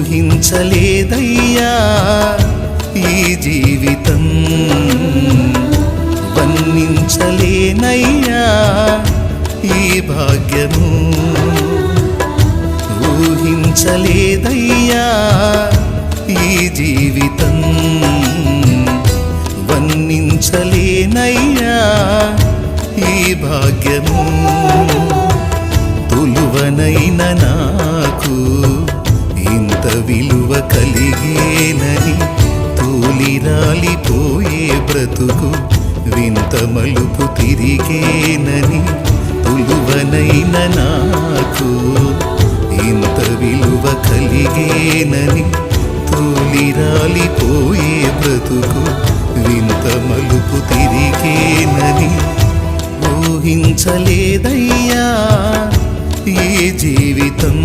ఊహించలేదయ్యా ఈ జీవితం, వర్ణించలేనయ్యా ఈ భాగ్యము. ఊహించలేదయ్యా ఈ జీవితం, వర్ణించలేనయ్యా ఈ భాగ్యము. తులువనైన నాకు ఇంత విలువ కలిగేనని, తూలిరాలిపోయే బ్రతుకు వింత మలుపు తిరిగేనని. తులువనైన నాకు ఇంత విలువ కలిగేనని, తూలిరాలిపోయే బ్రతుకు వింత మలుపు తిరిగేనని. ఊహించలేదయ్యా ఈ జీవితం.